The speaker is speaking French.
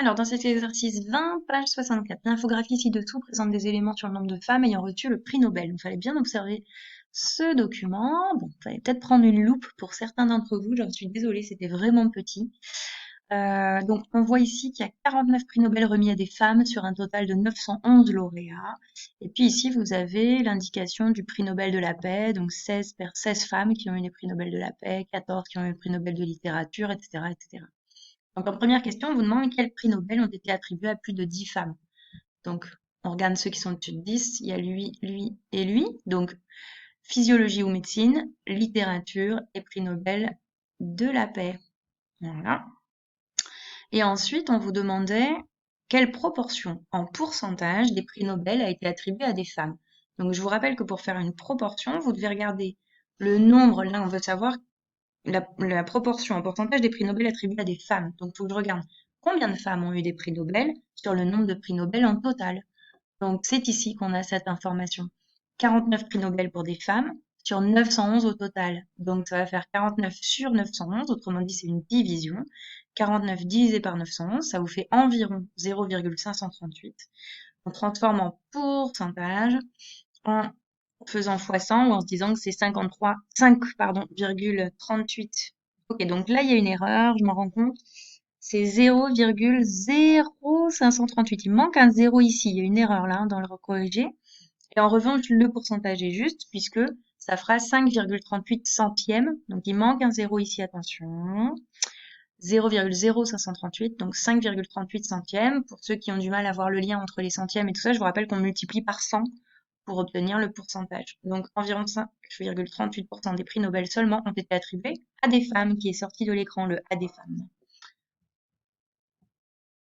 Alors, dans cet exercice 20, page 64, l'infographie ci-dessous présente des éléments sur le nombre de femmes ayant reçu le prix Nobel. Il fallait bien observer ce document. Bon, il fallait peut-être prendre une loupe pour certains d'entre vous. J'en suis désolée, c'était vraiment petit. Donc, on voit ici qu'il y a 49 prix Nobel remis à des femmes sur un total de 911 lauréats. Et puis ici, vous avez l'indication du prix Nobel de la paix, donc 16 femmes qui ont eu des prix Nobel de la paix, 14 qui ont eu le prix Nobel de littérature, etc., etc. Donc, en première question, on vous demande quels prix Nobel ont été attribués à plus de 10 femmes. Donc, on regarde ceux qui sont au-dessus de 10. Il y a lui, lui et lui. Donc, physiologie ou médecine, littérature et prix Nobel de la paix. Voilà. Et ensuite, on vous demandait quelle proportion en pourcentage des prix Nobel a été attribuée à des femmes. Donc, je vous rappelle que pour faire une proportion, vous devez regarder le nombre. Là, on veut savoir la proportion en pourcentage des prix Nobel attribués à des femmes. Donc, il faut que je regarde combien de femmes ont eu des prix Nobel sur le nombre de prix Nobel en total. Donc, c'est ici qu'on a cette information. 49 prix Nobel pour des femmes sur 911 au total. Donc, ça va faire 49 sur 911, autrement dit, c'est une division. 49 divisé par 911, ça vous fait environ 0,538. On transforme en pourcentage en faisant x100 ou en se disant que c'est 5,38. Ok, donc là, il y a une erreur, je m'en rends compte. C'est 0,0538. Il manque un 0 ici. Il y a une erreur là dans le corrigé. Et en revanche, le pourcentage est juste puisque ça fera 5,38 centièmes. Donc il manque un 0 ici, attention. 0,0538, donc 5,38 centièmes. Pour ceux qui ont du mal à voir le lien entre les centièmes et tout ça, je vous rappelle qu'on multiplie par 100 pour obtenir le pourcentage. Donc environ 5,38% des prix Nobel seulement ont été attribués à des femmes, qui est sorti de l'écran le à des femmes.